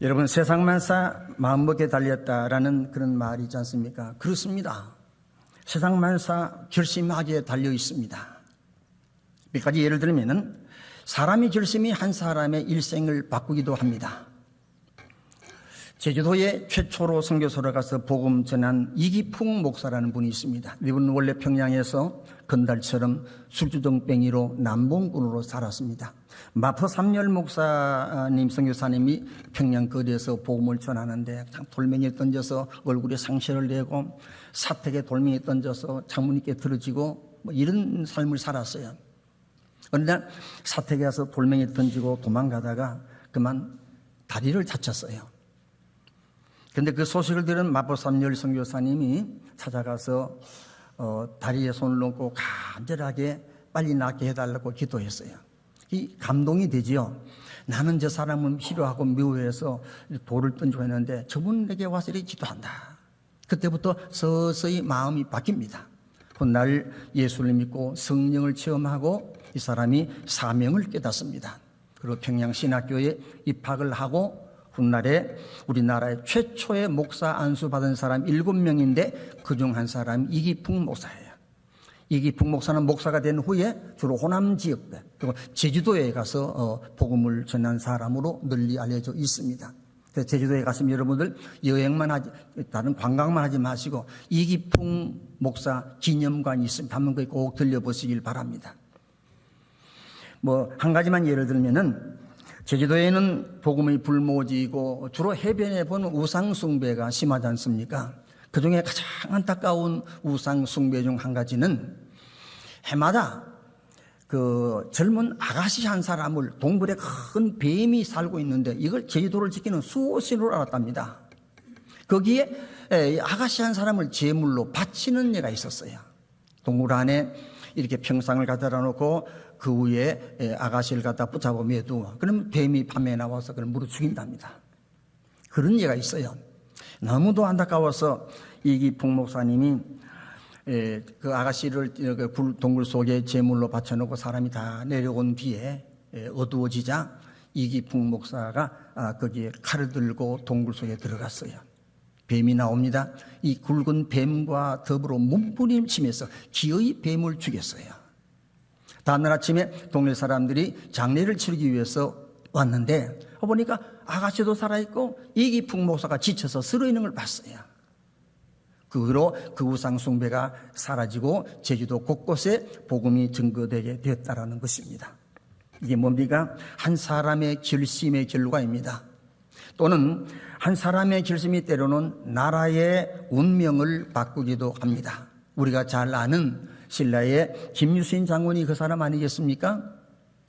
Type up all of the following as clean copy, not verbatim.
여러분, 세상만사 마음먹게 달렸다라는 그런 말이 있지 않습니까? 그렇습니다. 세상만사 결심하기에 달려 있습니다. 몇 가지 예를 들면은 사람의 결심이 한 사람의 일생을 바꾸기도 합니다. 제주도에 최초로 선교소를 가서 복음 전한 이기풍 목사라는 분이 있습니다. 이분은 원래 평양에서 건달처럼 술주정뱅이로 남봉꾼으로 살았습니다. 마포 삼열 목사님 선교사님이 평양 거리에서 복음을 전하는데 돌멩이에 던져서 얼굴에 상처를 내고 사택에 돌멩이 던져서 장모님께 들어지고 이런 삶을 살았어요. 어느 날 사택에 가서 돌멩이 던지고 도망가다가 그만 다리를 다쳤어요. 그런데 그 소식을 들은 마포 삼열 선교사님이 찾아가서 다리에 손을 놓고 간절하게 빨리 낫게 해달라고 기도했어요. 이 감동이 되지요. 나는 저 사람은 싫어하고 미워해서 돌을 던지고 했는데 저분에게 와서 이렇게 기도한다. 그때부터 서서히 마음이 바뀝니다. 훗날 예수를 믿고 성령을 체험하고 이 사람이 사명을 깨닫습니다. 그리고 평양신학교에 입학을 하고 훗날에 우리나라의 최초의 목사 안수 받은 사람 7명인데 그중 한 사람이 이기풍 목사예요. 이기풍 목사는 목사가 된 후에 주로 호남 지역 그리고 제주도에 가서 복음을 전한 사람으로 널리 알려져 있습니다. 그래서 제주도에 가시면 여러분들 여행만 하지 다른 관광만 하지 마시고 이기풍 목사 기념관이 있습니다. 한번 거기 꼭 들려보시길 바랍니다. 한 가지만 예를 들면은 제주도에는 복음의 불모지이고 주로 해변에 보는 우상 숭배가 심하지 않습니까? 그 중에 가장 안타까운 우상 숭배 중 한 가지는 해마다 그 젊은 아가씨 한 사람을 동굴에 큰 뱀이 살고 있는데 이걸 제주도를 지키는 수호신으로 알았답니다. 거기에 아가씨 한 사람을 제물로 바치는 예가 있었어요. 동굴 안에 이렇게 평상을 갖다 놓고 그 위에 아가씨를 갖다 붙잡아 매두고 그러면 뱀이 밤에 나와서 그걸 물어 죽인답니다. 그런 예가 있어요. 너무도 안타까워서 이기풍 목사님이 그 아가씨를 동굴 속에 제물로 바쳐놓고 사람이 다 내려온 뒤에 어두워지자 이기풍 목사가 거기에 칼을 들고 동굴 속에 들어갔어요. 뱀이 나옵니다. 이 굵은 뱀과 더불어 몸부림치면서 기어이 뱀을 죽였어요. 다음날 아침에 동네 사람들이 장례를 치르기 위해서 왔는데 보니까 아가씨도 살아있고 이기풍 목사가 지쳐서 쓰러있는 걸 봤어요. 그 후로 그 우상 숭배가 사라지고 제주도 곳곳에 복음이 증거되게 되었다는 것입니다. 이게 뭡니까? 한 사람의 결심의 결과입니다. 또는 한 사람의 결심이 때로는 나라의 운명을 바꾸기도 합니다. 우리가 잘 아는 신라의 김유신 장군이 그 사람 아니겠습니까?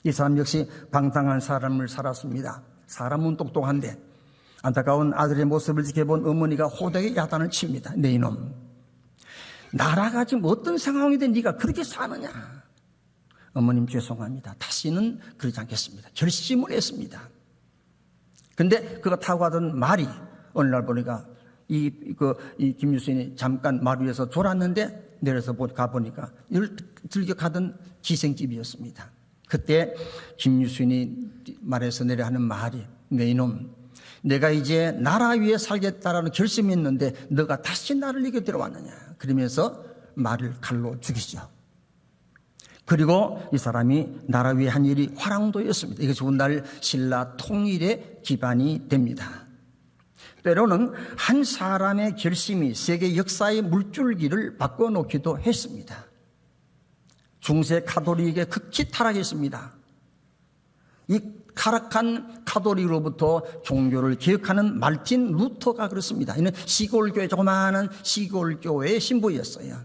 이 사람 역시 방탕한 삶을 살았습니다. 사람은 똑똑한데 안타까운 아들의 모습을 지켜본 어머니가 호되게 야단을 칩니다. 내 이놈, 나라가 지금 어떤 상황이든 네가 그렇게 사느냐. 어머님 죄송합니다. 다시는 그러지 않겠습니다. 결심을 했습니다. 근데 그가 타고 가던 말이 어느 날 보니까 이 김유신이 잠깐 말 위에서 졸았는데 내려서 가보니까 늘 들겨 가던 기생집이었습니다. 그때 김유신이 말에서 내려 하는 말이 내 이놈, 내가 이제 나라 위에 살겠다라는 결심이 있는데 너가 다시 나를 이겨 들어왔느냐. 그러면서 말을 칼로 죽이죠. 그리고 이 사람이 나라 위에 한 일이 화랑도였습니다. 이것이 훗날 신라 통일의 기반이 됩니다. 때로는 한 사람의 결심이 세계 역사의 물줄기를 바꿔놓기도 했습니다. 중세 가톨릭의 극치 타락했습니다. 이 타락한 가톨릭으로부터 종교를 개혁하는 말틴 루터가 그렇습니다. 이는 시골교회, 조그마한 시골교회의 신부였어요.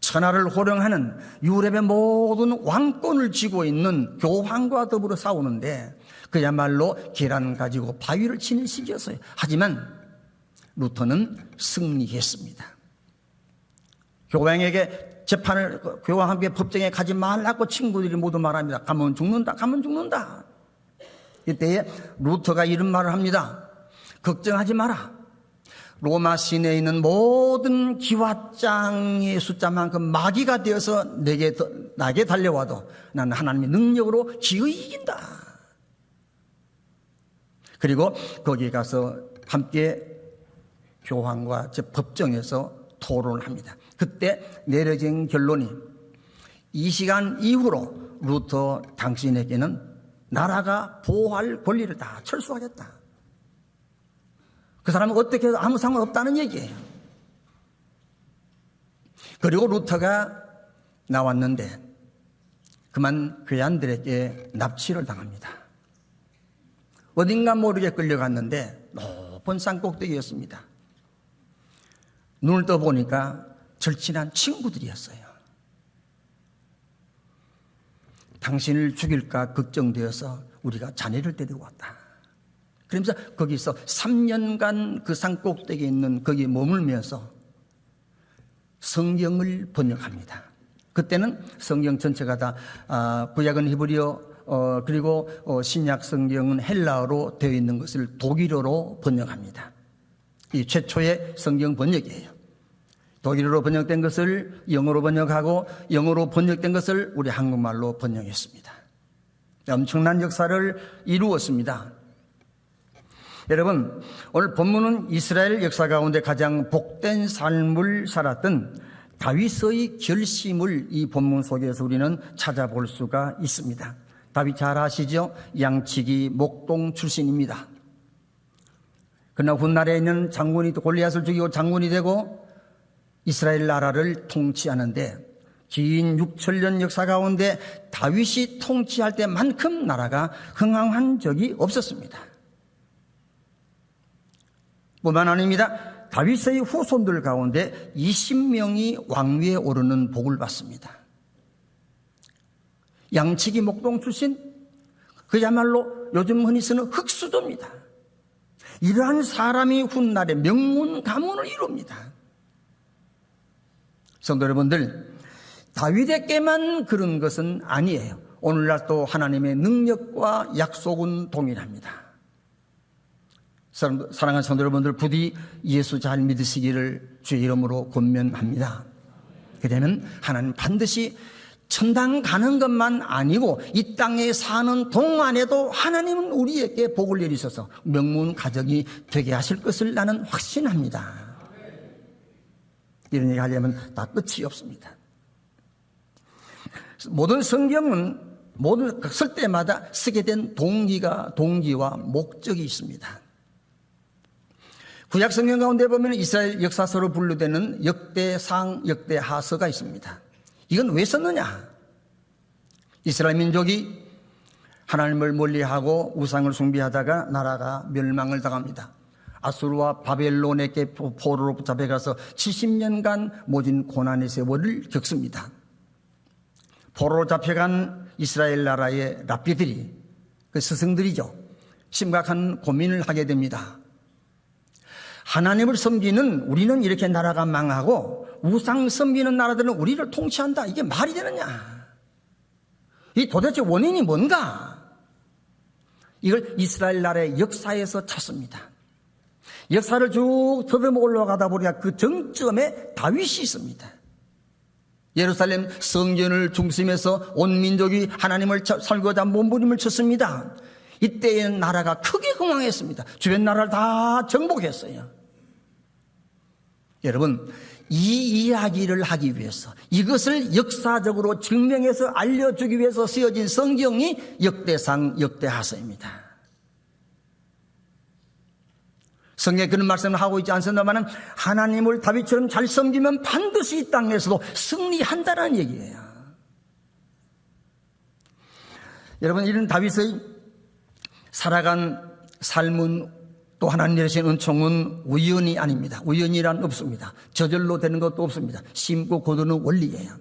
천하를 호령하는 유럽의 모든 왕권을 쥐고 있는 교황과 더불어 싸우는데 그야말로 계란 가지고 바위를 치는 시기였어요. 하지만 루터는 승리했습니다. 교황과 함께 법정에 가지 말라고 친구들이 모두 말합니다. 가면 죽는다, 가면 죽는다. 이때에 루터가 이런 말을 합니다. 걱정하지 마라. 로마 시내에 있는 모든 기와장의 숫자만큼 마귀가 되어서 나에게 달려와도 나는 하나님의 능력으로 기어이 이긴다. 그리고 거기 가서 함께 교황과 법정에서 토론을 합니다. 그때 내려진 결론이 이 시간 이후로 루터 당신에게는 나라가 보호할 권리를 다 철수하겠다. 그 사람은 어떻게 해도 아무 상관없다는 얘기예요. 그리고 루터가 나왔는데 그만 괴한들에게 납치를 당합니다. 어딘가 모르게 끌려갔는데 높은 산꼭대기였습니다. 눈을 떠보니까 절친한 친구들이었어요. 당신을 죽일까 걱정되어서 우리가 자네를 데리고 왔다. 그러면서 거기서 3년간 그 산꼭대기에 있는 거기에 머물면서 성경을 번역합니다. 그때는 성경 전체가 다 구약은 히브리어 그리고 신약 성경은 헬라어로 되어 있는 것을 독일어로 번역합니다. 이 최초의 성경 번역이에요. 독일어로 번역된 것을 영어로 번역하고 영어로 번역된 것을 우리 한국말로 번역했습니다. 엄청난 역사를 이루었습니다. 여러분, 오늘 본문은 이스라엘 역사 가운데 가장 복된 삶을 살았던 다윗의 결심을 이 본문 속에서 우리는 찾아볼 수가 있습니다. 다윗 잘 아시죠? 양치기 목동 출신입니다. 그러나 훗날에 있는 장군이 또 골리앗을 죽이고 장군이 되고 이스라엘 나라를 통치하는데 긴 6천년 역사 가운데 다윗이 통치할 때만큼 나라가 흥황한 적이 없었습니다. 뿐만 아닙니다. 다윗의 후손들 가운데 20명이 왕위에 오르는 복을 받습니다. 양치기 목동 출신, 그야말로 요즘 흔히 쓰는 흙수저입니다. 이러한 사람이 훗날에 명문 가문을 이룹니다. 성도 여러분들, 다윗에게만 그런 것은 아니에요. 오늘날 또 하나님의 능력과 약속은 동일합니다. 사랑하는 성도 여러분들, 부디 예수 잘 믿으시기를 주의 이름으로 권면합니다. 그러면 하나님 반드시 천당 가는 것만 아니고 이 땅에 사는 동안에도 하나님은 우리에게 복을 내리셔서 명문 가정이 되게 하실 것을 나는 확신합니다. 이런 얘기 하려면 다 끝이 없습니다. 모든 성경은 모든 쓸 때마다 쓰게 된 동기와 목적이 있습니다. 구약 성경 가운데 보면 이스라엘 역사서로 분류되는 역대상, 역대하서가 있습니다. 이건 왜 썼느냐? 이스라엘 민족이 하나님을 멀리하고 우상을 숭배하다가 나라가 멸망을 당합니다. 아수르와 바벨론에게 포로로 잡혀가서 70년간 모진 고난의 세월을 겪습니다. 포로로 잡혀간 이스라엘 나라의 랍비들이, 그 스승들이죠, 심각한 고민을 하게 됩니다. 하나님을 섬기는 우리는 이렇게 나라가 망하고 우상 섬기는 나라들은 우리를 통치한다. 이게 말이 되느냐? 이 도대체 원인이 뭔가? 이걸 이스라엘 나라의 역사에서 찾습니다. 역사를 쭉 더듬어 올라가다 보니까 그 정점에 다윗이 있습니다. 예루살렘 성전을 중심에서 온 민족이 하나님을 살고자 몸부림을 쳤습니다. 이때에는 나라가 크게 흥황했습니다. 주변 나라를 다 정복했어요. 여러분, 이 이야기를 하기 위해서, 이것을 역사적으로 증명해서 알려주기 위해서 쓰여진 성경이 역대상, 역대하서입니다. 성경에 그런 말씀을 하고 있지 않습니다만 하나님을 다윗처럼 잘 섬기면 반드시 이 땅에서도 승리한다는 얘기예요. 여러분, 이런 다윗의 살아간 삶은 또 하나님 내리신 은총은 우연이 아닙니다. 우연이란 없습니다. 저절로 되는 것도 없습니다. 심고 거두는 원리예요.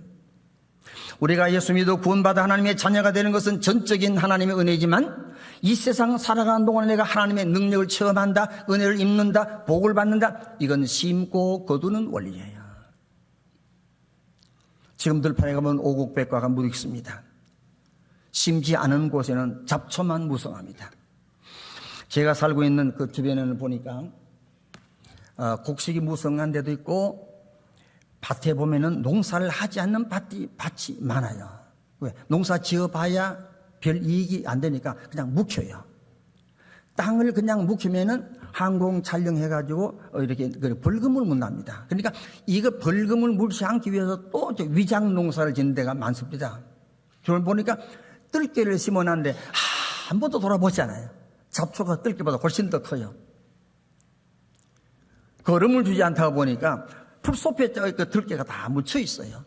우리가 예수 믿어 구원받아 하나님의 자녀가 되는 것은 전적인 하나님의 은혜이지만 이 세상 살아가는 동안에 내가 하나님의 능력을 체험한다, 은혜를 입는다, 복을 받는다, 이건 심고 거두는 원리예요. 지금 들판에 가면 오곡백과가 묻어 있습니다. 심지 않은 곳에는 잡초만 무성합니다. 제가 살고 있는 그 주변에는 보니까 곡식이 무성한 데도 있고 밭에 보면은 농사를 하지 않는 밭이 많아요. 왜? 농사 지어봐야 별 이익이 안 되니까 그냥 묵혀요. 땅을 그냥 묵히면은 항공 촬영해가지고 이렇게 벌금을 묻납니다. 그러니까 이거 벌금을 물지 않기 위해서 또 위장 농사를 짓는 데가 많습니다. 저를 보니까 뜰개를 심어놨는데 한 번도 돌아보지 않아요. 잡초가 뜰개보다 훨씬 더 커요. 거름을 주지 않다 보니까 풀숲에 그 들개가 다 묻혀 있어요.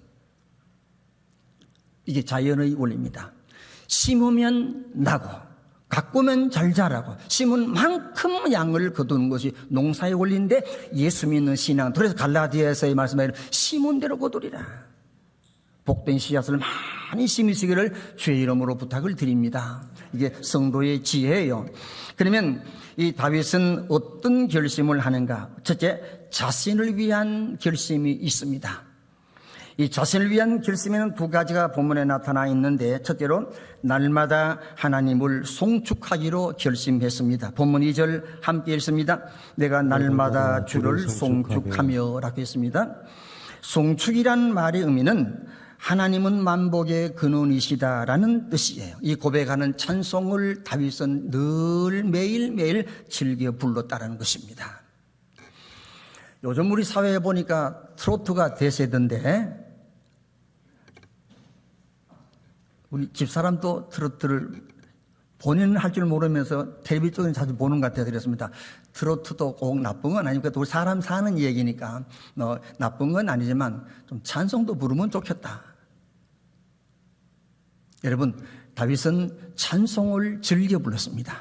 이게 자연의 원리입니다. 심으면 나고 가꾸면 잘 자라고 심은 만큼 양을 거두는 것이 농사의 원리인데 예수 믿는 신앙, 그래서 갈라디아서의 말씀에 심은 대로 거두리라. 복된 씨앗을 많이 심으시기를 주의 이름으로 부탁을 드립니다. 이게 성도의 지혜예요. 그러면 이 다윗은 어떤 결심을 하는가? 첫째, 자신을 위한 결심이 있습니다. 이 자신을 위한 결심에는 두 가지가 본문에 나타나 있는데, 첫째로 날마다 하나님을 송축하기로 결심했습니다. 본문 2절 함께 읽습니다. 내가 날마다 주를 송축하며 라고 했습니다. 송축이란 말의 의미는 하나님은 만복의 근원이시다라는 뜻이에요. 이 고백하는 찬송을 다윗은 늘 매일매일 즐겨 불렀다는 것입니다. 요즘 우리 사회에 보니까 트로트가 대세던데, 우리 집사람도 트로트를 본인은 할 줄 모르면서 텔레비전 쪽에는 자주 보는 것 같아요. 그랬습니다. 트로트도 꼭 나쁜 건 아니니까, 우리 사람 사는 얘기니까 나쁜 건 아니지만 좀 찬송도 부르면 좋겠다. 여러분, 다윗은 찬송을 즐겨 불렀습니다.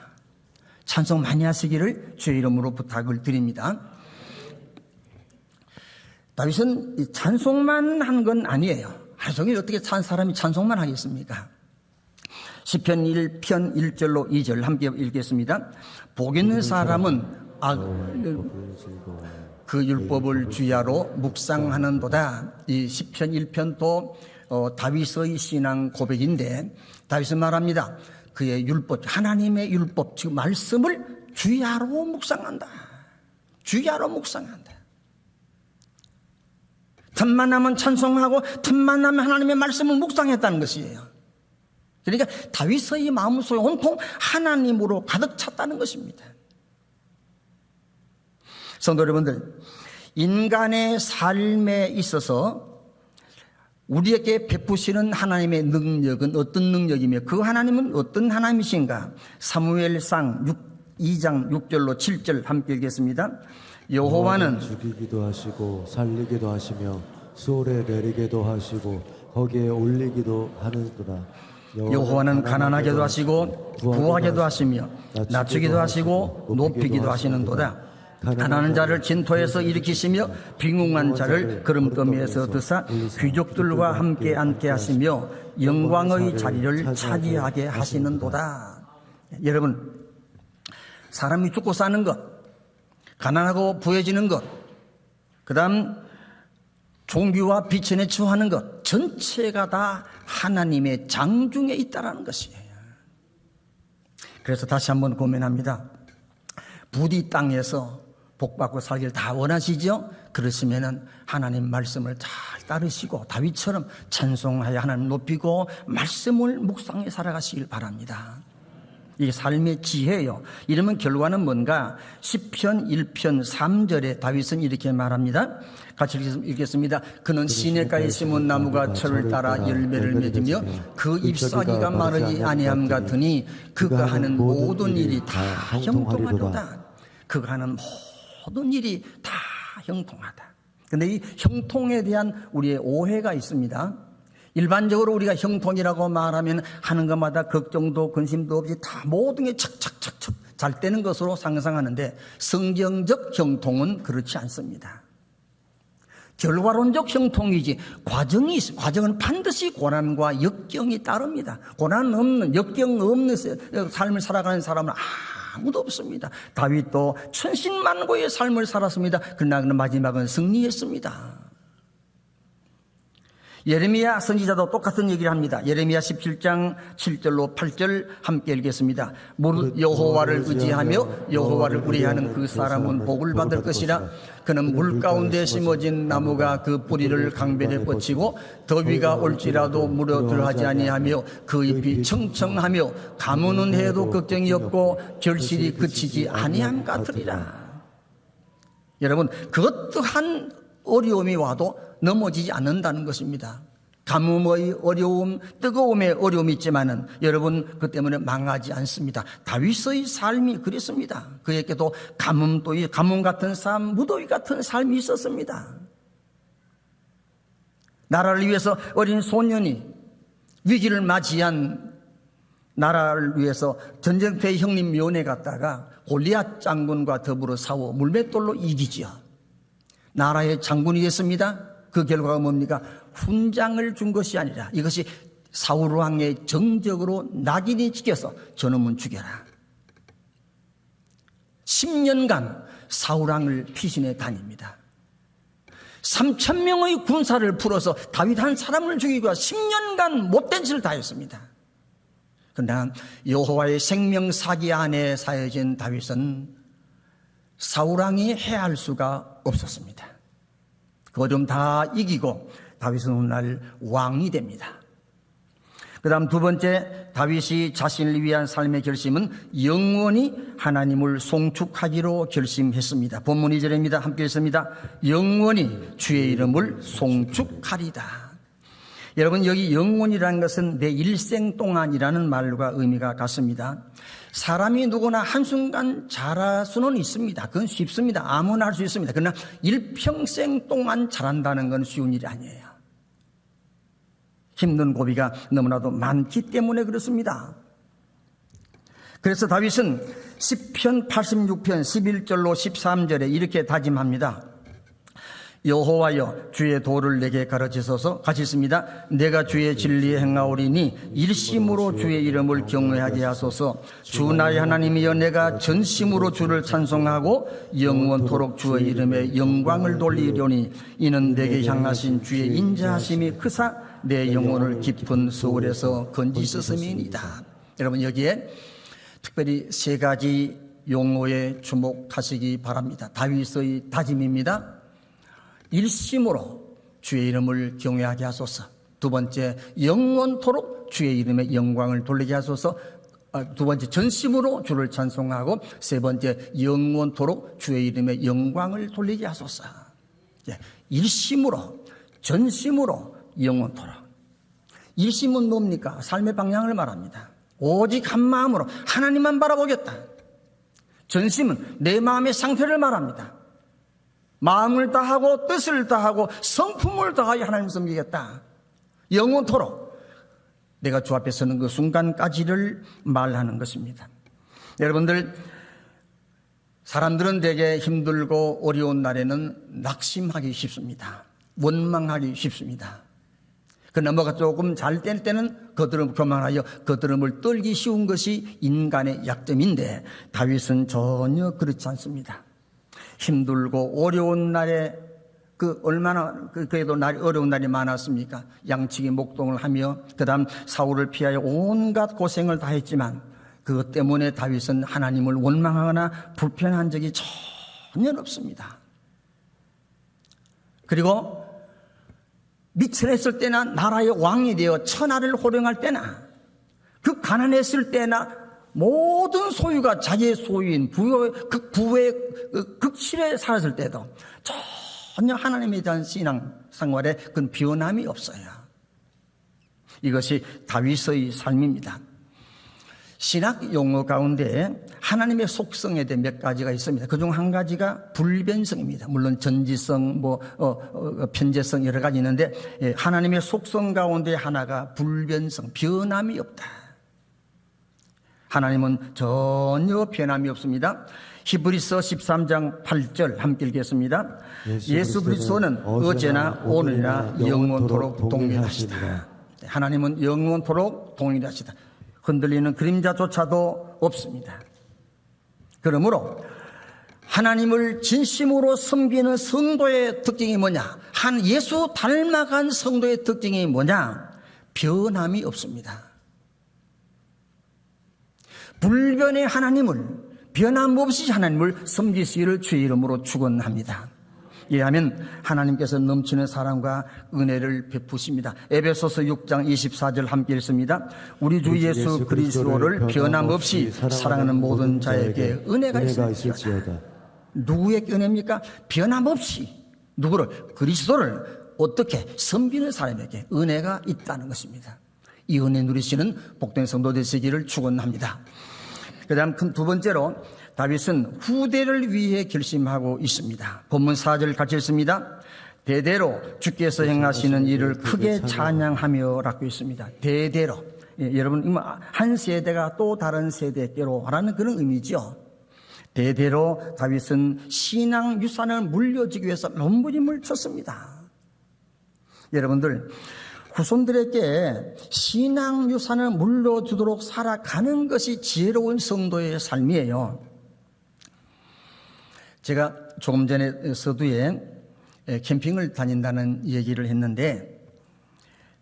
찬송 많이 하시기를 주의 이름으로 부탁을 드립니다. 다윗은 찬송만 한 건 아니에요. 하루 종일 어떻게 사람이 찬송만 하겠습니까? 시편 1편 1절로 2절 함께 읽겠습니다. 복 있는 사람은 그 율법을 주야로 묵상하는도다. 이 시편 1편도 다윗의 신앙 고백인데, 다윗은 말합니다. 그의 율법, 하나님의 율법, 즉 말씀을 주야로 묵상한다. 주야로 묵상한다. 틈만 나면 찬송하고 틈만 나면 하나님의 말씀을 묵상했다는 것이에요. 그러니까 다윗의 마음속에 온통 하나님으로 가득 찼다는 것입니다. 성도 여러분들, 인간의 삶에 있어서 우리에게 베푸시는 하나님의 능력은 어떤 능력이며 그 하나님은 어떤 하나님이신가? 사무엘상 2장 6절로 7절 함께 읽겠습니다. 여호와는 죽이기도 하시고 살리기도 하시며 수월에 내리기도 하시고 거기에 올리기도 하는구나. 여호와는 가난하게도 하시고 부하게도 하시며 낮추기도 하시고 높이기도 하시는도다. 가난한 자를 진토에서 일으키시며 빈궁한 자를 그름더미에서 드사 귀족들과 함께 앉게 하시며 영광의 자리를 차지하게 하시는도다. 여러분, 사람이 죽고 사는 것, 가난하고 부해지는 것, 그 다음 종교와 비천에 처하는 것, 전체가 다 하나님의 장중에 있다는 것이에요. 그래서 다시 한번 고민합니다. 부디 땅에서 복받고 살기를 다 원하시죠? 그러시면은 하나님 말씀을 잘 따르시고 다윗처럼 찬송하여 하나님 높이고 말씀을 묵상해 살아가시길 바랍니다. 이게 삶의 지혜예요. 이러면 결과는 뭔가? 시편 1편 3절에 다윗은 이렇게 말합니다. 같이 읽겠습니다. 그는 시냇가에 심은 나무가 철을 따라 열매를 맺으며 그 잎사귀가 마르지 아니함 같으니 그가 하는 모든 일이 다 형통하리로다. 그가 하는 모든 일이 다 형통하다. 근데 이 형통에 대한 우리의 오해가 있습니다. 일반적으로 우리가 형통이라고 말하면 하는 것마다 걱정도 근심도 없이 다 모든 게 척척척척 잘 되는 것으로 상상하는데, 성경적 형통은 그렇지 않습니다. 결과론적 형통이지 과정은 반드시 고난과 역경이 따릅니다. 고난 없는, 역경 없는 삶을 살아가는 사람은 아무도 없습니다. 다윗도 천신만고의 삶을 살았습니다. 그러나 마지막은 승리했습니다. 예레미야 선지자도 똑같은 얘기를 합니다. 예레미야 17장 7절로 8절 함께 읽겠습니다. 무릇 여호와를 의지하며 여호와를 의뢰하는 그 사람은 복을 받을 것이라. 그는 물 가운데 심어진 나무가 그 뿌리를 강변에 뻗치고 더위가 올지라도 무료들하지 아니하며 그 잎이 청청하며 가무는 해도 걱정이 없고 결실이 그치지 아니함 같으리라. 여러분, 그것도한 어려움이 와도 넘어지지 않는다는 것입니다. 가뭄의 어려움, 뜨거움의 어려움이 있지만은 여러분 그 때문에 망하지 않습니다. 다윗의 삶이 그랬습니다. 그에게도 가뭄 같은 삶, 무더위 같은 삶이 있었습니다. 나라를 위해서 어린 소년이 위기를 맞이한 나라를 위해서 전쟁터에 형님 면회 갔다가 골리앗 장군과 더불어 싸워 물맷돌로 이기지요. 나라의 장군이 됐습니다. 그 결과가 뭡니까? 훈장을 준 것이 아니라 이것이 사울 왕의 정적으로 낙인이 찍혀서 저놈은 죽여라. 10년간 사울 왕을 피신해 다닙니다. 3,000명의 군사를 풀어서 다윗 한 사람을 죽이고 10년간 못된 짓을 다 했습니다. 그러나 여호와의 생명사기 안에 사여진 다윗은 사울 왕이 해할 수가 없었습니다. 그 어려움 다 이기고 다윗은 오늘날 왕이 됩니다. 그 다음 두 번째, 다윗이 자신을 위한 삶의 결심은 영원히 하나님을 송축하기로 결심했습니다. 본문 2절입니다. 함께 읽습니다. 영원히 주의 이름을 송축하리다. 여러분, 여기 영원이라는 것은 내 일생 동안이라는 말과 의미가 같습니다. 사람이 누구나 한순간 잘할 수는 있습니다. 그건 쉽습니다. 아무나 할 수 있습니다. 그러나 일평생 동안 잘한다는 건 쉬운 일이 아니에요. 힘든 고비가 너무나도 많기 때문에 그렇습니다. 그래서 다윗은 시편 86편 11절로 13절에 이렇게 다짐합니다. 여호와여, 주의 도를 내게 가르치소서. 같이 있습니다. 내가 주의 진리에 행하오리니 일심으로 주의 이름을 경외하게 하소서. 주 나의 하나님이여, 내가 전심으로 주를 찬송하고 영원토록 주의 이름에 영광을 돌리려니 이는 내게 향하신 주의 인자하심이 크사 내 영혼을 깊은 소울에서 건지셨음이니이다. 여러분, 여기에 특별히 세 가지 용어에 주목하시기 바랍니다. 다윗의 다짐입니다. 일심으로 주의 이름을 경외하게 하소서. 두 번째, 영원토록 주의 이름의 영광을 돌리게 하소서. 두 번째, 전심으로 주를 찬송하고, 세 번째, 영원토록 주의 이름의 영광을 돌리게 하소서. 일심으로, 전심으로, 영원토록. 일심은 뭡니까? 삶의 방향을 말합니다. 오직 한 마음으로 하나님만 바라보겠다. 전심은 내 마음의 상태를 말합니다. 마음을 다하고 뜻을 다하고 성품을 다하여 하나님을 섬기겠다. 영원토록 내가 주 앞에 서는 그 순간까지를 말하는 것입니다. 여러분들, 사람들은 되게 힘들고 어려운 날에는 낙심하기 쉽습니다. 원망하기 쉽습니다. 그러나 뭐가 조금 잘 될 때는 거드름 교만하여 거드름을 떨기 쉬운 것이 인간의 약점인데 다윗은 전혀 그렇지 않습니다. 힘들고 어려운 날에 얼마나 그래도 어려운 날이 많았습니까? 양치기 목동을 하며 그 다음 사울을 피하여 온갖 고생을 다 했지만 그것 때문에 다윗은 하나님을 원망하거나 불편한 적이 전혀 없습니다. 그리고 미천했을 때나 나라의 왕이 되어 천하를 호령할 때나 그 가난했을 때나 모든 소유가 자기의 소유인 부의 극실에 살았을 때도 전혀 하나님에 대한 신앙 생활에 그건 변함이 없어요. 이것이 다윗의 삶입니다. 신학 용어 가운데 하나님의 속성에 대해 몇 가지가 있습니다. 그중 한 가지가 불변성입니다. 물론 전지성, 편재성 여러 가지 있는데 하나님의 속성 가운데 하나가 불변성, 변함이 없다. 하나님은 전혀 변함이 없습니다. 히브리서 13장 8절 함께 읽겠습니다. 예수 그리스도는 어제나 오늘이나 영원토록 동일하시다. 하나님은 영원토록 동일하시다. 흔들리는 그림자조차도 없습니다. 그러므로 하나님을 진심으로 섬기는 성도의 특징이 뭐냐? 한 예수 닮아간 성도의 특징이 뭐냐? 변함이 없습니다. 불변의 하나님을, 변함없이 하나님을 섬기시기를 주의 이름으로 축원합니다. 이하면 하나님께서 넘치는 사랑과 은혜를 베푸십니다. 에베소서 6장 24절 함께 읽습니다. 우리 주 예수 그리스도를 변함없이 사랑하는 모든 자에게 은혜가 있을지어다. 누구의 은혜입니까? 변함없이 누구를? 그리스도를 어떻게 섬기는 사람에게 은혜가 있다는 것입니다. 이 은혜 누리시는 복된 성도 되시기를 축원합니다. 그다음 두 번째로 다윗은 후대를 위해 결심하고 있습니다. 본문 4절 같이 읽습니다. 대대로 주께서 행하시는 일을 크게 찬양하며 라고 있습니다. 대대로. 여러분, 한 세대가 또 다른 세대께로 라는 그런 의미죠. 대대로 다윗은 신앙 유산을 물려주기 위해서 몸부림을 쳤습니다. 여러분들, 후손들에게 신앙 유산을 물려주도록 살아가는 것이 지혜로운 성도의 삶이에요. 제가 조금 전에 서두에 캠핑을 다닌다는 얘기를 했는데,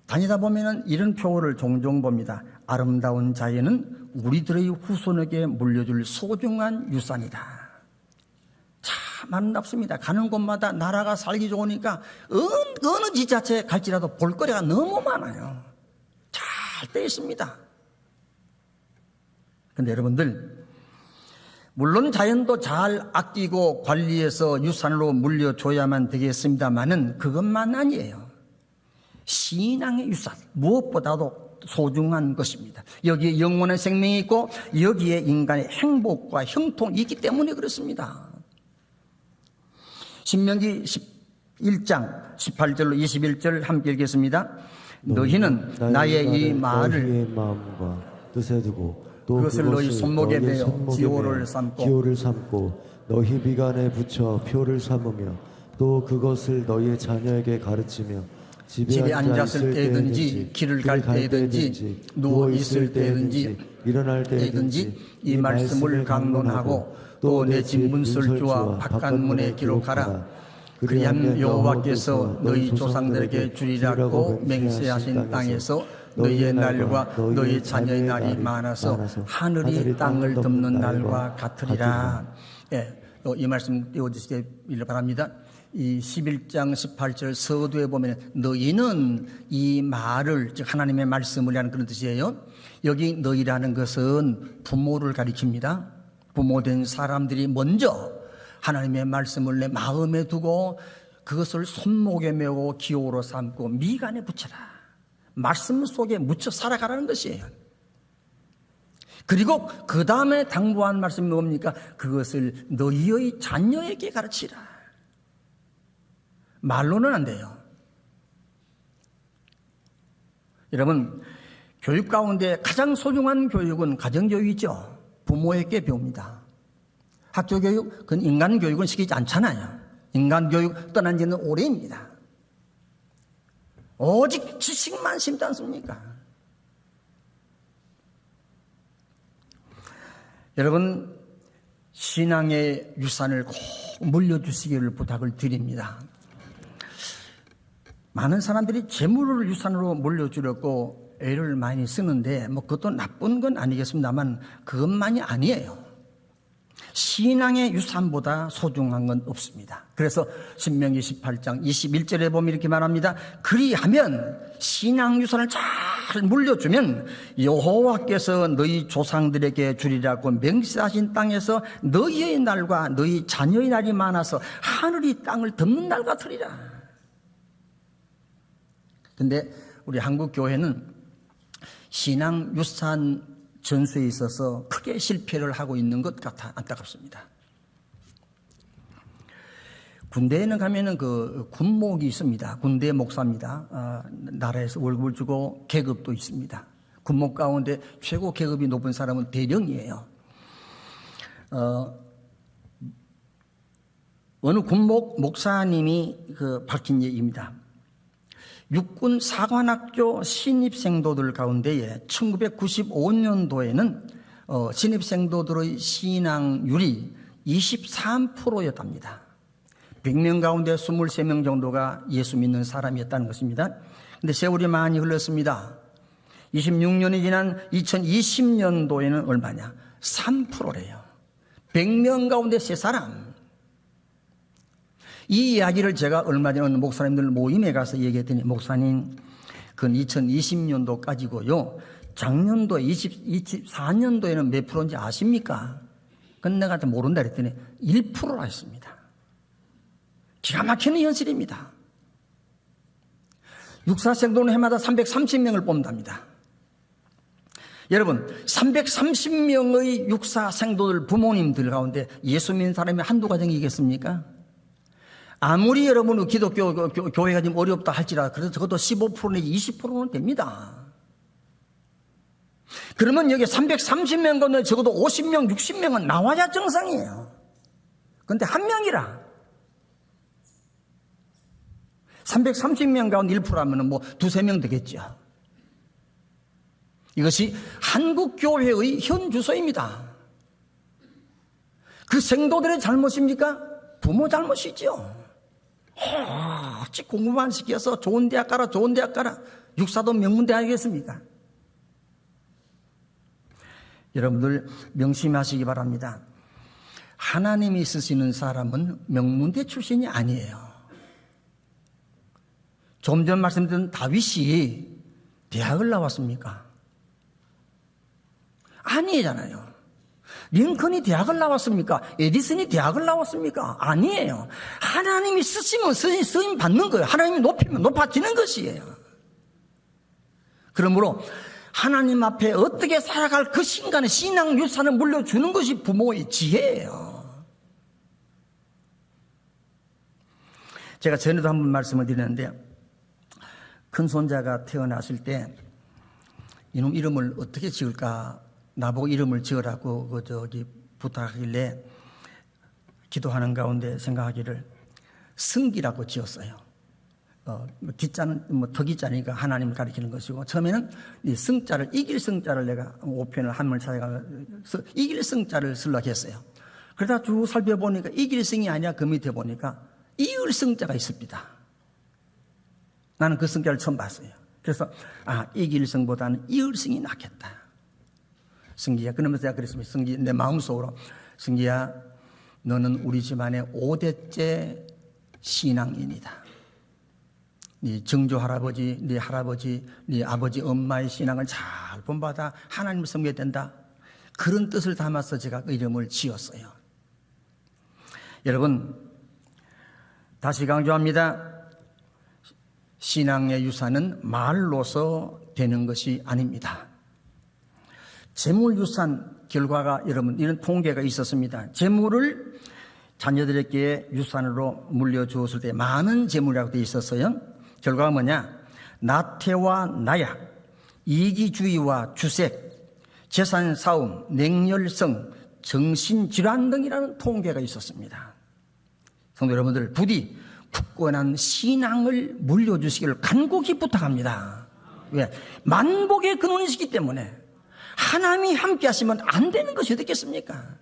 다니다 보면은 이런 표어를 종종 봅니다. 아름다운 자연은 우리들의 후손에게 물려줄 소중한 유산이다. 참 아름답습니다. 가는 곳마다 나라가 살기 좋으니까 어느 지자체에 갈지라도 볼거리가 너무 많아요. 잘 돼 있습니다. 근데 여러분들, 물론 자연도 잘 아끼고 관리해서 유산으로 물려줘야만 되겠습니다만은 그것만 아니에요. 신앙의 유산, 무엇보다도 소중한 것입니다. 여기에 영원한 생명이 있고 여기에 인간의 행복과 형통이 있기 때문에 그렇습니다. 신명기 11장 18절로 21절 함께 읽겠습니다. 너희는 나의 이 말을 너희의 마음과 뜻에 두고 또 그것을 너희 손목에 매어 기호를 삼고 너희 비간에 붙여 표를 삼으며 또 그것을 너희의 자녀에게 가르치며 집에 앉았을 때든지 길을 갈 때든지 누워 있을 때든지 일어날 때든지 이 말씀을 강론하고 또 내 집 문설주와 바깥문에 기록하라. 그리하면 여호와께서 너희 조상들에게 주리라고 맹세하신 땅에서 너희의 날과 너희 자녀의 날이 많아서 하늘이 땅을 덮는 날과 같으리라. 예, 이 말씀 띄워주시길 바랍니다. 이 11장 18절 서두에 보면 너희는 이 말을, 즉 하나님의 말씀을 하는 그런 뜻이에요. 여기 너희라는 것은 부모를 가리킵니다. 부모된 사람들이 먼저 하나님의 말씀을 내 마음에 두고 그것을 손목에 메고 기호로 삼고 미간에 붙여라. 말씀 속에 묻혀 살아가라는 것이에요. 그리고 그 다음에 당부한 말씀이 뭡니까? 그것을 너희의 자녀에게 가르치라. 말로는 안 돼요. 여러분, 교육 가운데 가장 소중한 교육은 가정교육이죠. 부모에게 배웁니다. 학교교육, 그건 인간교육은 시키지 않잖아요. 인간교육 떠난 지는 오래입니다. 오직 지식만 심지 않습니까? 여러분, 신앙의 유산을 꼭 물려주시기를 부탁을 드립니다. 많은 사람들이 재물을 유산으로 물려주려고 애를 많이 쓰는데 그것도 나쁜 건 아니겠습니다만 그것만이 아니에요. 신앙의 유산보다 소중한 건 없습니다. 그래서 신명기 18장 21절에 보면 이렇게 말합니다. 그리하면 신앙 유산을 잘 물려주면 여호와께서 너희 조상들에게 주리라고 맹세하신 땅에서 너희의 날과 너희 자녀의 날이 많아서 하늘이 땅을 덮는 날 같으리라. 근데 우리 한국 교회는 신앙 유산 전수에 있어서 크게 실패를 하고 있는 것 같아 안타깝습니다. 군대에는 가면은 그 군목이 있습니다. 군대 목사입니다. 나라에서 월급을 주고 계급도 있습니다. 군목 가운데 최고 계급이 높은 사람은 대령이에요. 어느 군목 목사님이 밝힌 얘기입니다. 육군 사관학교 신입생도들 가운데에 1995년도에는 신입생도들의 신앙률이 23%였답니다. 100명 가운데 23명 정도가 예수 믿는 사람이었다는 것입니다. 근데 세월이 많이 흘렀습니다. 26년이 지난 2020년도에는 얼마냐? 3%래요. 100명 가운데 3사람. 이 이야기를 제가 얼마 전에 어느 목사님들 모임에 가서 얘기했더니, 목사님, 그건 2020년도까지고요. 작년도 24년도에는 몇 프로인지 아십니까? 그건 내가 모른다 그랬더니 1%라 했습니다. 기가 막히는 현실입니다. 육사생도는 해마다 330명을 뽑는답니다. 여러분, 330명의 육사생도들 부모님들 가운데 예수 믿는 사람이 한두 가정이겠습니까? 아무리 여러분 기독교 교회가 좀 어렵다 할지라도 그래도 적어도 15% 내지 20%는 됩니다. 그러면 여기 330명 가운데 적어도 50명, 60명은 나와야 정상이에요. 그런데 한 명이라. 330명 가운데 1%라면 뭐 두세 명 되겠죠. 이것이 한국교회의 현 주소입니다. 그 생도들의 잘못입니까? 부모 잘못이죠. 어찌 공부만 시켜서 좋은 대학 가라, 좋은 대학 가라. 육사도 명문대학이겠습니까? 여러분들 명심하시기 바랍니다. 하나님이 쓰시는 사람은 명문대 출신이 아니에요. 좀 전 말씀드린 다윗이 대학을 나왔습니까? 아니잖아요. 링컨이 대학을 나왔습니까? 에디슨이 대학을 나왔습니까? 아니에요. 하나님이 쓰시면 쓰임 받는 거예요. 하나님이 높이면 높아지는 것이에요. 그러므로 하나님 앞에 어떻게 살아갈 것인가는 신앙 유산을 물려주는 것이 부모의 지혜예요. 제가 전에도 한번 말씀을 드렸는데요. 큰 손자가 태어났을 때 이놈 이름을 어떻게 지을까? 나보고 이름을 지으라고 부탁하길래 기도하는 가운데 생각하기를 승기라고 지었어요. 기자는 덕기자니까 하나님을 가리키는 것이고, 처음에는 이 승자를, 이길 승자를 내가 5편을 한물 찾아가서 이길 승자를 쓰려고 했어요. 그러다 쭉 살펴보니까 이길 승이 아니야. 그 밑에 보니까 이을 승자가 있습니다. 나는 그 승자를 처음 봤어요. 그래서 이길 승보다는 이을 승이 낫겠다. 승기야, 그러면서 내가 그랬습니다. 승기, 내 마음속으로, 승기야, 너는 우리 집안의 5대째 신앙인이다. 네 증조 할아버지, 네 할아버지, 네 아버지, 엄마의 신앙을 잘 본받아 하나님을 섬겨야 된다. 그런 뜻을 담아서 제가 그 이름을 지었어요. 여러분, 다시 강조합니다. 신앙의 유산은 말로서 되는 것이 아닙니다. 재물유산 결과가 여러분 이런 통계가 있었습니다. 재물을 자녀들에게 유산으로 물려주었을 때 많은 재물이라고 되어 있었어요. 결과가 뭐냐? 나태와 나약, 이기주의와 주색, 재산 싸움, 냉혈성, 정신질환 등이라는 통계가 있었습니다. 성도 여러분들, 부디 굳건한 신앙을 물려주시기를 간곡히 부탁합니다. 왜? 만복의 근원이시기 때문에 하나님이 함께 하시면 안 되는 것이 어떻겠습니까?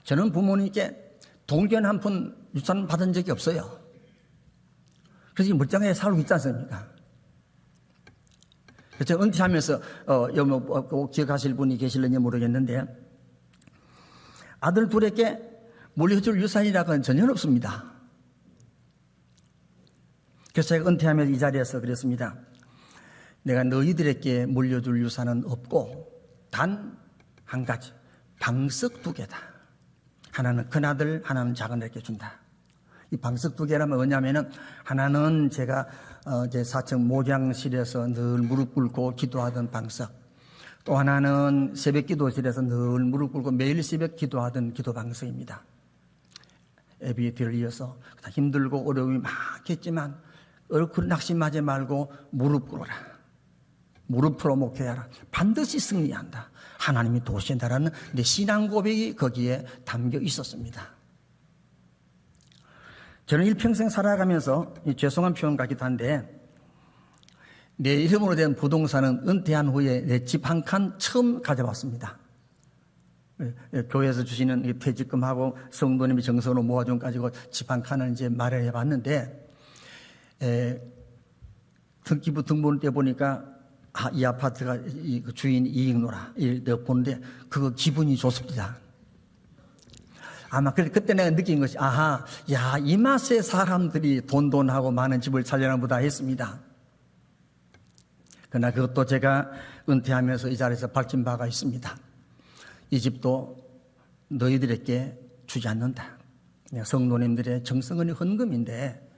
저는 부모님께 동전 한 푼 유산 받은 적이 없어요. 그래서 멀쩡하게 살고 있지 않습니까? 제가 은퇴하면서 꼭 기억하실 분이 계실는지 모르겠는데, 아들 둘에게 물려줄 유산이라고는 전혀 없습니다. 그래서 제가 은퇴하면서 이 자리에서 그랬습니다. 내가 너희들에게 물려줄 유산은 없고 단 한 가지, 방석 2개다. 하나는 큰아들, 하나는 작은아들에게 준다. 이 방석 2개라면 뭐냐면은, 하나는 제가 제 사층 모장실에서 늘 무릎 꿇고 기도하던 방석, 또 하나는 새벽 기도실에서 늘 무릎 꿇고 매일 새벽 기도하던 기도 방석입니다. 애비들을 이어서 힘들고 어려움이 많겠지만 얼굴 낙심하지 말고 무릎 꿇어라. 무릎으로 목회하라. 반드시 승리한다. 하나님이 도우신다라는 내 신앙 고백이 거기에 담겨 있었습니다. 저는 일평생 살아가면서 죄송한 표현 같기도 한데, 내 이름으로 된 부동산은 은퇴한 후에 내 집 한 칸 처음 가져왔습니다. 교회에서 주시는 이 퇴직금하고 성도님이 정성으로 모아준 가지고 지판칸을 이제 마련해 봤는데, 등기부 등본 때 보니까 이 아파트가 이 주인 이익노라 이렇게 보는데 그거 기분이 좋습니다. 아마 그때 내가 느낀 것이 이 맛에 사람들이 돈하고 많은 집을 살려나 보다 했습니다. 그러나 그것도 제가 은퇴하면서 이 자리에서 밝힌 바가 있습니다. 이 집도 너희들에게 주지 않는다. 성도님들의 정성은 헌금인데,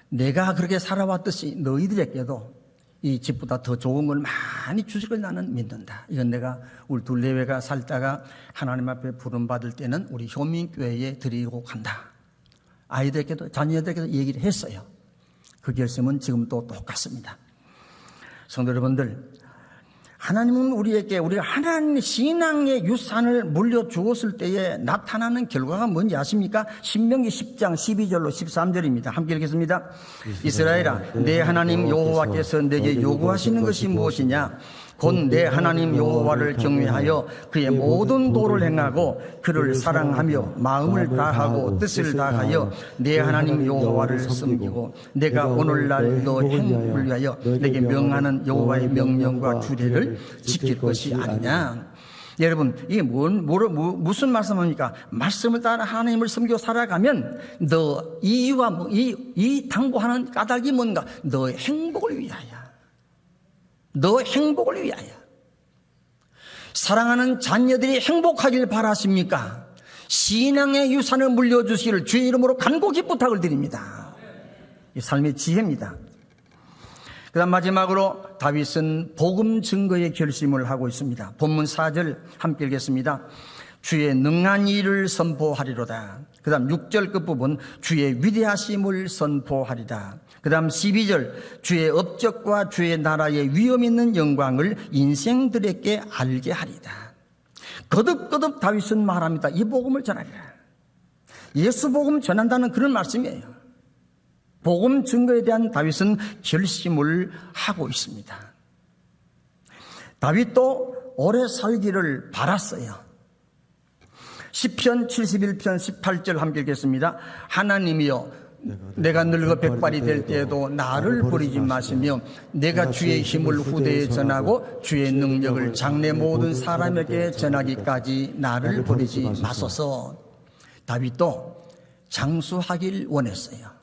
내가 그렇게 살아왔듯이 너희들에게도 이 집보다 더 좋은 걸 많이 주실 걸 나는 믿는다. 이건 내가 우리 둘레회가 살다가 하나님 앞에 부름받을 때는 우리 효민교회에 드리고 간다. 아이들에게도 자녀들에게도 얘기를 했어요. 그 결심은 지금도 똑같습니다. 성도 여러분들, 하나님은 우리에게 우리가 하나님의 신앙의 유산을 물려주었을 때에 나타나는 결과가 뭔지 아십니까? 신명기 10장 12절로 13절입니다. 함께 읽겠습니다. 이스라엘아, 내 하나님 여호와께서 내게 요구하시는 것이 무엇이냐? 곧 내 하나님 여호와를 경외하여 그의 모든 도를 행하고 그를 사랑하며 마음을 다하고 뜻을 다하여 내 하나님 여호와를 섬기고 내가 오늘날 너 행복을 위하여 내게 명하는 여호와의 명령과 규례를 지킬 것이 아니냐. 여러분, 이게 무슨 말씀입니까? 말씀을 따라 하나님을 섬기고 살아가면 너 이유가 이 당부하는 까닭이 뭔가? 너의 행복을 위하여. 너 행복을 위하여. 사랑하는 자녀들이 행복하길 바라십니까? 신앙의 유산을 물려주시기를 주의 이름으로 간곡히 부탁을 드립니다. 이 삶의 지혜입니다. 그 다음 마지막으로 다윗은 복음 증거의 결심을 하고 있습니다. 본문 4절 함께 읽겠습니다. 주의 능한 일을 선포하리로다. 그 다음 6절 끝부분 주의 위대하심을 선포하리다. 그 다음 12절 주의 업적과 주의 나라의 위엄 있는 영광을 인생들에게 알게 하리다. 거듭거듭 다윗은 말합니다. 이 복음을 전하리라. 예수 복음 전한다는 그런 말씀이에요. 복음 증거에 대한 다윗은 결심을 하고 있습니다. 다윗도 오래 살기를 바랐어요. 시편 71편 18절 함께 읽겠습니다. 하나님이여, 내가 늙어 백발이 될 때에도 나를 버리지 마시며 내가 주의 힘을 후대에 전하고 주의 능력을 장래 모든 사람에게 전하기까지 나를 버리지 마소서. 다윗도 장수하길 원했어요.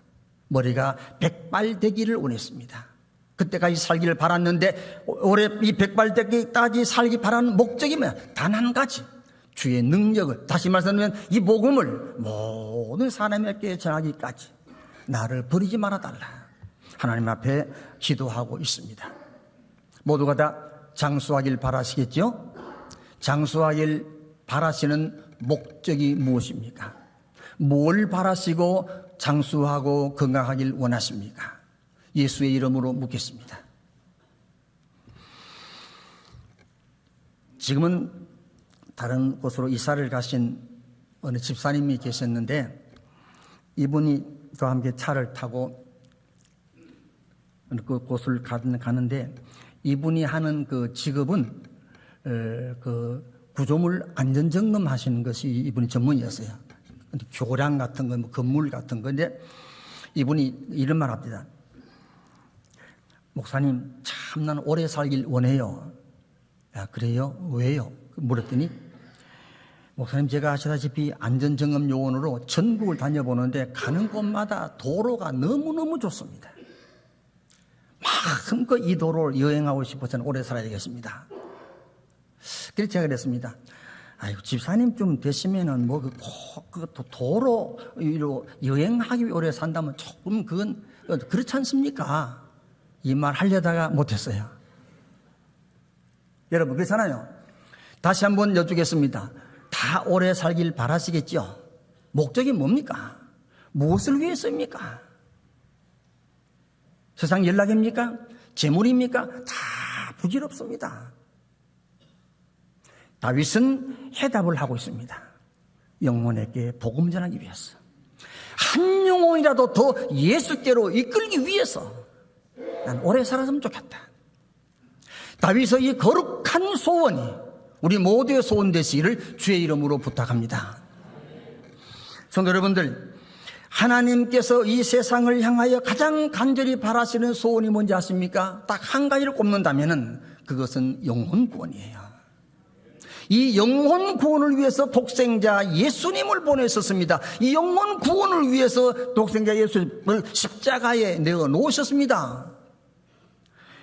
머리가 백발 되기를 원했습니다. 그때까지 살기를 바랐는데 올해 이 백발 되기까지 살기 바라는 목적이 뭐야? 단 한 가지. 주의 능력을, 다시 말하면 이 복음을 모든 사람에게 전하기까지 나를 버리지 말아달라. 하나님 앞에 기도하고 있습니다. 모두가 다 장수하길 바라시겠죠? 장수하길 바라시는 목적이 무엇입니까? 뭘 바라시고 장수하고 건강하길 원하십니까? 예수의 이름으로 묻겠습니다. 지금은 다른 곳으로 이사를 가신 어느 집사님이 계셨는데 이분이 또 함께 차를 타고 그 곳을 가는데 이분이 하는 그 직업은 그 구조물 안전점검 하시는 것이 이분이 전문이었어요. 교량 같은 거, 건물 같은 건데 이분이 이런 말 합니다. 목사님, 참 나는 오래 살길 원해요. 야, 그래요? 왜요? 물었더니 목사님, 제가 아시다시피 안전점검 요원으로 전국을 다녀보는데 가는 곳마다 도로가 너무너무 좋습니다. 마음껏 이 도로를 여행하고 싶어서는 오래 살아야 되겠습니다. 그래서 제가 그랬습니다. 아이고, 집사님 좀 되시면은 그 도로로 여행하기 위해 오래 산다면 조금 그건 그렇지 않습니까? 이 말 하려다가 못했어요. 여러분, 그렇잖아요. 다시 한번 여쭙겠습니다. 다 오래 살길 바라시겠죠? 목적이 뭡니까? 무엇을 위해서입니까? 세상 연락입니까? 재물입니까? 다 부질없습니다. 다윗은 해답을 하고 있습니다. 영혼에게 복음 전하기 위해서, 한 영혼이라도 더 예수께로 이끌기 위해서 난 오래 살았으면 좋겠다. 다윗의 이 거룩한 소원이 우리 모두의 소원 되시기를 주의 이름으로 부탁합니다. 성도 여러분들, 하나님께서 이 세상을 향하여 가장 간절히 바라시는 소원이 뭔지 아십니까? 딱 한 가지를 꼽는다면 그것은 영혼 구원이에요. 이 영혼 구원을 위해서 독생자 예수님을 보내셨습니다. 이 영혼 구원을 위해서 독생자 예수님을 십자가에 내어 놓으셨습니다.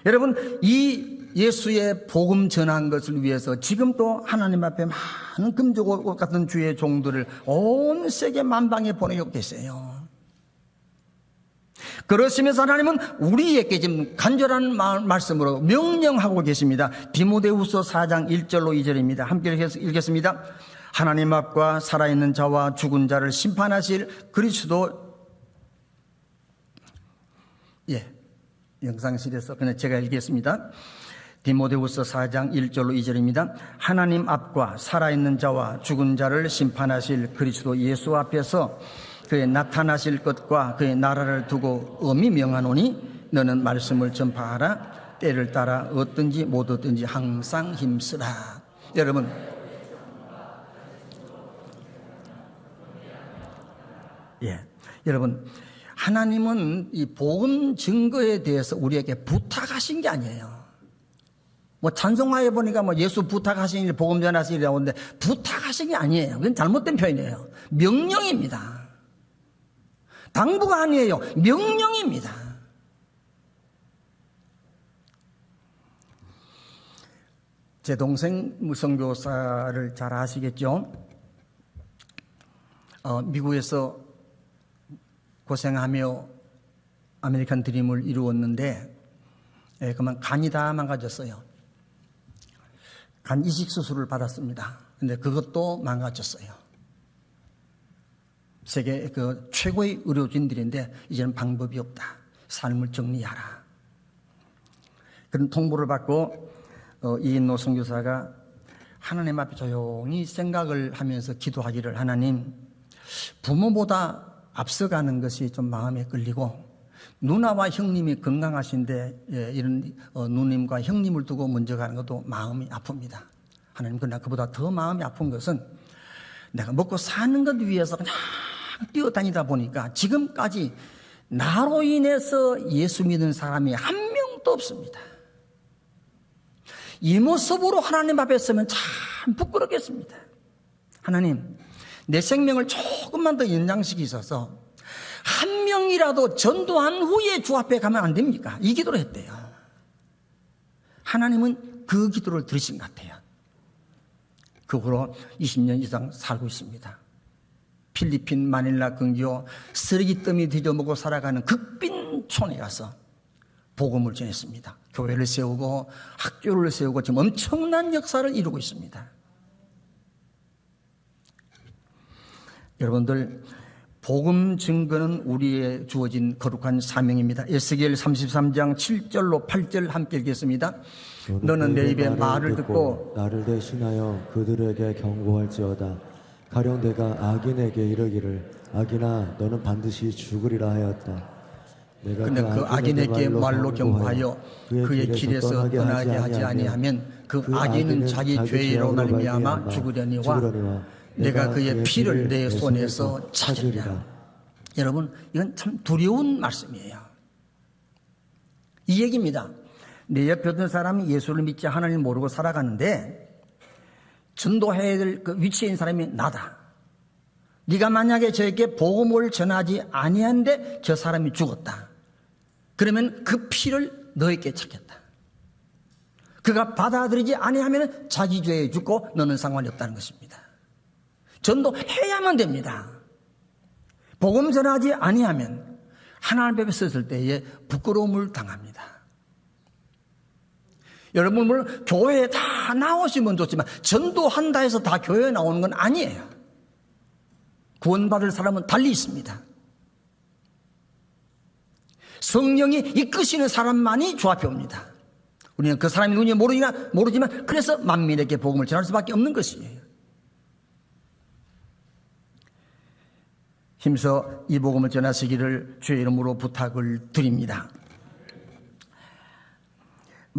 여러분, 이 예수의 복음 전한 것을 위해서 지금도 하나님 앞에 많은 금주옥 같은 주의 종들을 온 세계 만방에 보내고 계세요. 그러시면서 하나님은 우리에게 지금 간절한 말씀으로 명령하고 계십니다. 디모데후서 4장 1절로 2절입니다. 함께 읽겠습니다. 하나님 앞과 살아있는 자와 죽은 자를 심판하실 그리스도, 영상실에서 그냥 제가 읽겠습니다. 디모데후서 4장 1절로 2절입니다. 하나님 앞과 살아있는 자와 죽은 자를 심판하실 그리스도 예수 앞에서 그의 나타나실 것과 그의 나라를 두고 엄히 명하노니 너는 말씀을 전파하라. 때를 따라 얻든지 못 얻든지 항상 힘쓰라. 여러분, 여러분, 하나님은 이 복음 증거에 대해서 우리에게 부탁하신 게 아니에요. 뭐 찬송화에 보니까 뭐 예수 부탁하신 일, 복음 전하신 일이라고 하는데 부탁하신 게 아니에요. 그건 잘못된 표현이에요. 명령입니다. 당부가 아니에요. 명령입니다. 제 동생 선교사를 잘 아시겠죠? 미국에서 고생하며 아메리칸 드림을 이루었는데 그만 간이 다 망가졌어요. 간 이식 수술을 받았습니다. 근데 그것도 망가졌어요. 세계 그 최고의 의료진들인데 이제는 방법이 없다. 삶을 정리하라. 그런 통보를 받고 이인노 선교사가 하나님 앞에 조용히 생각을 하면서 기도하기를, 하나님, 부모보다 앞서가는 것이 좀 마음에 끌리고 누나와 형님이 건강하신데 이런 누님과 형님을 두고 먼저 가는 것도 마음이 아픕니다. 하나님, 그러나 그보다 더 마음이 아픈 것은 내가 먹고 사는 것 위해서 그냥 뛰어다니다 보니까 지금까지 나로 인해서 예수 믿는 사람이 한 명도 없습니다. 이 모습으로 하나님 앞에 서면 참 부끄럽겠습니다. 하나님, 내 생명을 조금만 더 연장시키셔서 한 명이라도 전도한 후에 주 앞에 가면 안 됩니까? 이 기도를 했대요. 하나님은 그 기도를 들으신 것 같아요. 그 후로 20년 이상 살고 있습니다. 필리핀 마닐라 근교 쓰레기 더미 뒤져먹고 살아가는 극빈촌에 가서 복음을 전했습니다. 교회를 세우고 학교를 세우고 지금 엄청난 역사를 이루고 있습니다. 여러분들, 복음 증거는 우리에 주어진 거룩한 사명입니다. 에스겔 33장 7절로 8절 함께 읽겠습니다. 너는 내 입의 말을 듣고 나를 대신하여 그들에게 경고할지어다. 가령 내가 악인에게 이르기를 악인아 너는 반드시 죽으리라 하였다. 근데 그 악인에게 말로 경고하여 그의 길에서 떠나게 하지 아니하면 그 악인은 자기 죄로 말미암아 죽으려니와 내가 그의 피를 내 손에서 찾으리라. 여러분, 이건 참 두려운 말씀이에요. 이 얘기입니다. 내 옆에 있는 사람이 예수를 믿지 하나님을 모르고 살아가는데 전도해야 될 그 위치에 있는 사람이 나다. 네가 만약에 저에게 복음을 전하지 아니한데 저 사람이 죽었다. 그러면 그 피를 너에게 찾겠다. 그가 받아들이지 아니하면 자기 죄에 죽고 너는 상관이 없다는 것입니다. 전도해야만 됩니다. 복음 전하지 아니하면 하나님 앞에 섰을 때에 부끄러움을 당합니다. 여러분, 물론 교회에 다 나오시면 좋지만 전도한다 해서 다 교회에 나오는 건 아니에요. 구원받을 사람은 달리 있습니다. 성령이 이끄시는 사람만이 주 앞에 옵니다. 우리는 그 사람이 누군지 모르지만 그래서 만민에게 복음을 전할 수밖에 없는 것이에요. 힘써 이 복음을 전하시기를 주의 이름으로 부탁을 드립니다.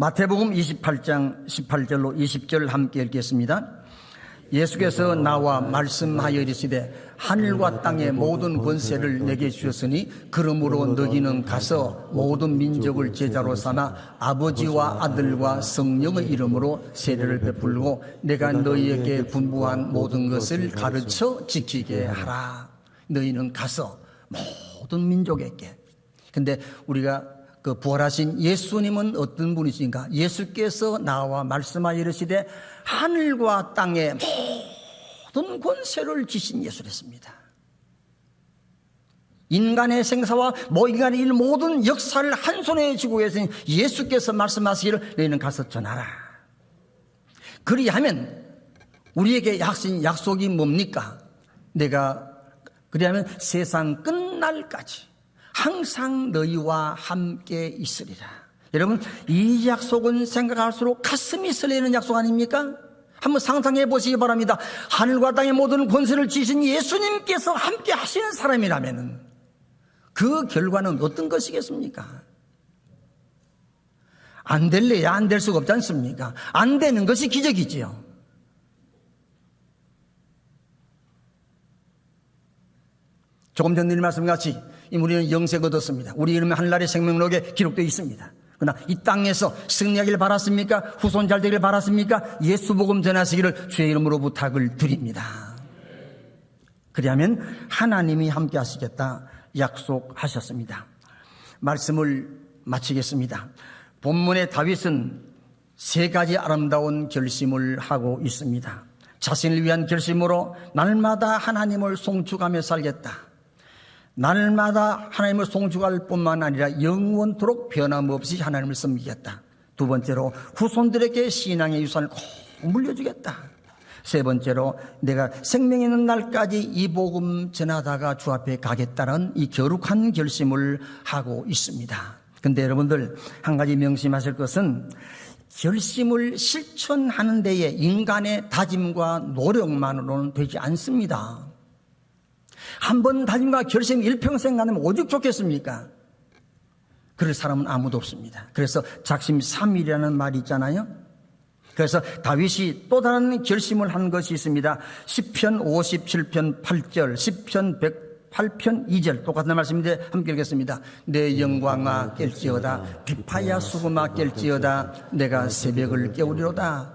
마태복음 28장 18절로 20절 함께 읽겠습니다. 예수께서 나와 말씀하여 이르시되 하늘과 땅의 모든 권세를 내게 주셨으니 그러므로 너희는 가서 모든 민족을 제자로 삼아 아버지와 아들과 성령의 이름으로 세례를 베풀고 내가 너희에게 분부한 모든 것을 가르쳐 지키게 하라. 너희는 가서 모든 민족에게. 근데 우리가 그 부활하신 예수님은 어떤 분이신가? 예수께서 나와 말씀하여 이르시되 하늘과 땅의 모든 권세를 지신 예수였습니다. 인간의 생사와 인간의 일 모든 역사를 한 손에 쥐고 계신 예수께서 말씀하시기를 너희는 가서 전하라. 그리하면 우리에게 하신 약속이 뭡니까? 그리하면 세상 끝날까지 항상 너희와 함께 있으리라. 여러분, 이 약속은 생각할수록 가슴이 설레는 약속 아닙니까? 한번 상상해 보시기 바랍니다. 하늘과 땅의 모든 권세를 지신 예수님께서 함께 하시는 사람이라면 그 결과는 어떤 것이겠습니까? 안 될래야 안 될 수가 없지 않습니까? 안 되는 것이 기적이지요. 조금 전 드린 말씀같이 우리는 영생 얻었습니다. 우리 이름은 하늘나라의 생명록에 기록되어 있습니다. 그러나 이 땅에서 승리하기를 바랐습니까? 후손 잘 되기를 바랐습니까? 예수 복음 전하시기를 주의 이름으로 부탁을 드립니다. 그리하면 하나님이 함께 하시겠다 약속하셨습니다. 말씀을 마치겠습니다. 본문의 다윗은 세 가지 아름다운 결심을 하고 있습니다. 자신을 위한 결심으로 날마다 하나님을 송축하며 살겠다. 날마다 하나님을 송축할 뿐만 아니라 영원토록 변함없이 하나님을 섬기겠다. 두 번째로 후손들에게 신앙의 유산을 꼭 물려주겠다. 세 번째로 내가 생명 있는 날까지 이 복음 전하다가 주 앞에 가겠다는 이 거룩한 결심을 하고 있습니다. 근데 여러분들 한 가지 명심하실 것은 결심을 실천하는 데에 인간의 다짐과 노력만으로는 되지 않습니다. 한 번 다짐과 결심 일평생 가면 오죽 좋겠습니까? 그럴 사람은 아무도 없습니다. 그래서 작심삼일이라는 말이 있잖아요. 그래서 다윗이 또 다른 결심을 한 것이 있습니다. 시편 57편 8절, 시편 108편 2절 똑같은 말씀인데 함께 읽겠습니다. 내 영광아 깰지어다, 비파야 수금아 깰지어다, 내가 새벽을 깨우리로다.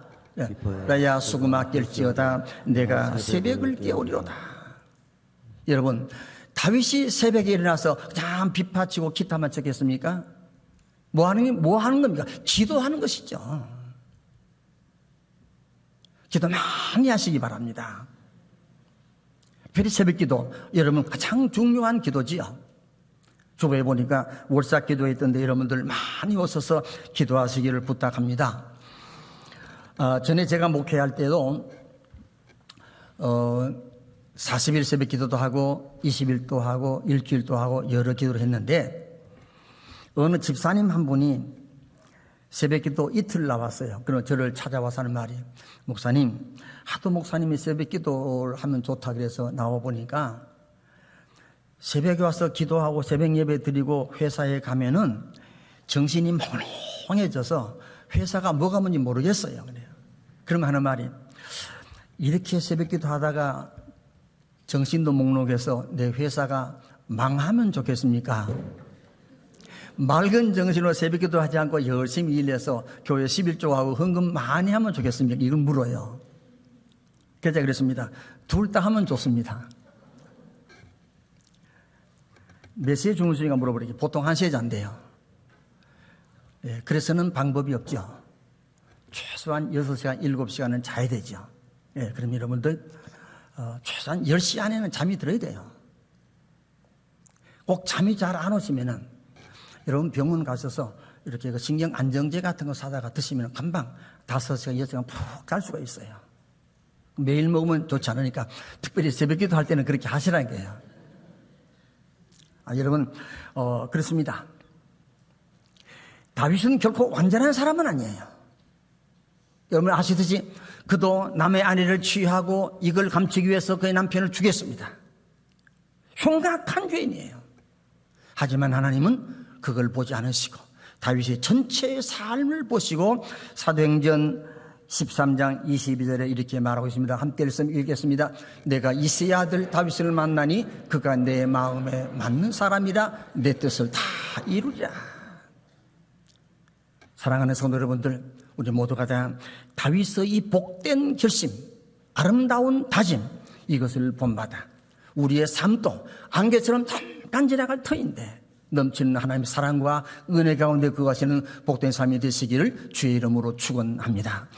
라야 수금아 깰지어다, 내가 새벽을 깨우리로다. 여러분, 다윗이 새벽에 일어나서 그냥 비파치고 기타만 쳤겠습니까? 뭐 하는 겁니까? 기도하는 것이죠. 기도 많이 하시기 바랍니다. 특별히 새벽 기도, 여러분 가장 중요한 기도지요. 주보에 보니까 월삭 기도했던데 여러분들 많이 오셔서 기도하시기를 부탁합니다. 전에 제가 목회할 때도 40일 새벽 기도도 하고 20일도 하고 일주일도 하고 여러 기도를 했는데 어느 집사님 한 분이 새벽 기도 이틀 나왔어요. 그럼 저를 찾아와서 하는 말이, 목사님, 하도 목사님이 새벽 기도를 하면 좋다 그래서 나와보니까 새벽에 와서 기도하고 새벽 예배 드리고 회사에 가면은 정신이 멍해져서 회사가 뭐가 뭔지 모르겠어요. 그래요. 그러면 하는 말이, 이렇게 새벽 기도 하다가 정신도 몽롱해서 내 회사가 망하면 좋겠습니까? 맑은 정신으로 새벽기도 하지 않고 열심히 일해서 교회 11조하고 헌금 많이 하면 좋겠습니까? 이걸 물어요. 그래서 그랬습니다. 둘 다 하면 좋습니다. 몇 시에 주무시니까 물어보니까 보통 1시에 잔대요. 예, 그래서는 방법이 없죠. 최소한 6시간, 7시간은 자야 되죠. 예, 그럼 여러분들 최소한 10시 안에는 잠이 들어야 돼요. 꼭 잠이 잘 안 오시면은 여러분 병원 가셔서 이렇게 그 신경 안정제 같은 거 사다가 드시면 금방 5시간, 6시간 푹 잘 수가 있어요. 매일 먹으면 좋지 않으니까 특별히 새벽기도 할 때는 그렇게 하시라는 거예요. 여러분 그렇습니다. 다윗은 결코 완전한 사람은 아니에요. 여러분 아시듯이 그도 남의 아내를 취하고 이걸 감추기 위해서 그의 남편을 죽였습니다. 흉악한 죄인이에요. 하지만 하나님은 그걸 보지 않으시고 다윗의 전체의 삶을 보시고 사도행전 13장 22절에 이렇게 말하고 있습니다. 함께 읽겠습니다. 내가 이새의 아들 다윗을 만나니 그가 내 마음에 맞는 사람이라 내 뜻을 다 이루리라. 사랑하는 성도 여러분들, 우리 모두가 다 다윗의 이 복된 결심, 아름다운 다짐, 이것을 본받아 우리의 삶도 안개처럼 잠깐 지나갈 터인데 넘치는 하나님의 사랑과 은혜 가운데 거하시는 복된 삶이 되시기를 주의 이름으로 축원합니다.